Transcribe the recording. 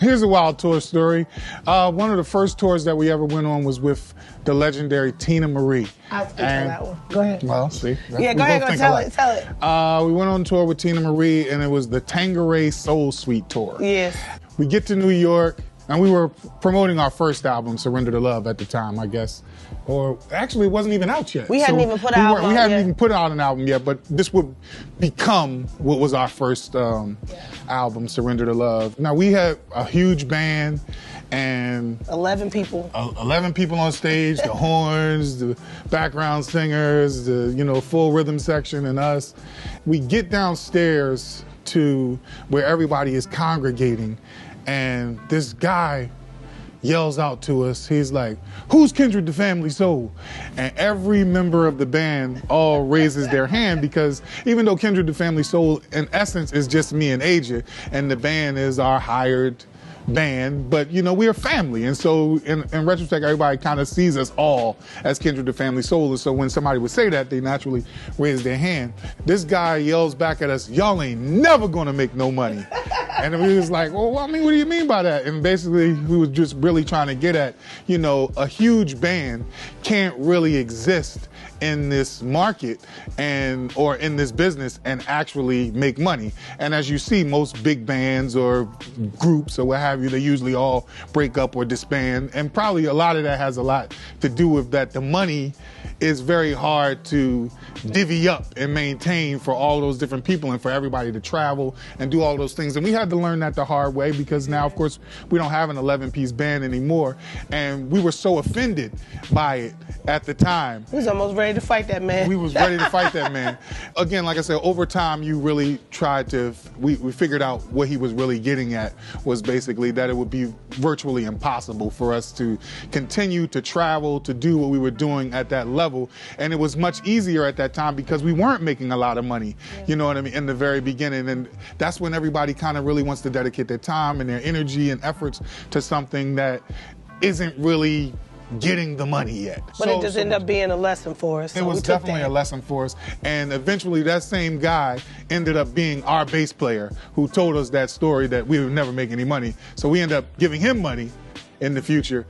Here's a wild tour story. One of the first tours that we ever went on was with the legendary Tina Marie. I'll speak on that one. Go ahead. Well, see. Yeah, go ahead, tell it. We went on tour with Tina Marie, and it was the Tanqueray Soul Suite tour. Yes. We get to New York, and we were promoting our first album, Surrender to Love, at the time, I guess. Or actually, it wasn't even out yet. We hadn't even put out We hadn't even put out an album yet, but this would become what was our first album, Surrender to Love. Now, we had a huge band and 11 people. 11 people on stage, the horns, the background singers, the full rhythm section, and us. We get downstairs to where everybody is congregating, and this guy yells out to us. He's like, "Who's Kindred the Family Soul?" And every member of the band all raises their hand, because even though Kindred the Family Soul in essence is just me and Aja, and the band is our hired band, but we are family, and so in retrospect, everybody kind of sees us all as Kindred the Family Soul, and so when somebody would say that, they naturally raise their hand. This guy yells back at us, "Y'all ain't never gonna make no money." And we was like, well, I mean, what do you mean by that? And basically, we was just really trying to get at, a huge band can't really exist in this market or in this business and actually make money. And as you see, most big bands or groups or what have you, they usually all break up or disband. And probably a lot of that has a lot to do with that the money is very hard to divvy up and maintain for all those different people and for everybody to travel and do all those things. And we had to learn that the hard way, because now, of course, we don't have an 11-piece band anymore. And we were so offended by it at the time. We was almost ready to fight that man. We was ready to fight that man. Again, like I said, over time, you really tried to, we figured out what he was really getting at was basically that it would be virtually impossible for us to continue to travel, to do what we were doing at that level. And it was much easier at that time because we weren't making a lot of money, you know what I mean, in the very beginning. And that's when everybody kind of really wants to dedicate their time and their energy and efforts to something that isn't really getting the money yet. But it just ended up being a lesson for us. It was definitely a lesson for us. And eventually that same guy ended up being our bass player who told us that story that we would never make any money. So we ended up giving him money in the future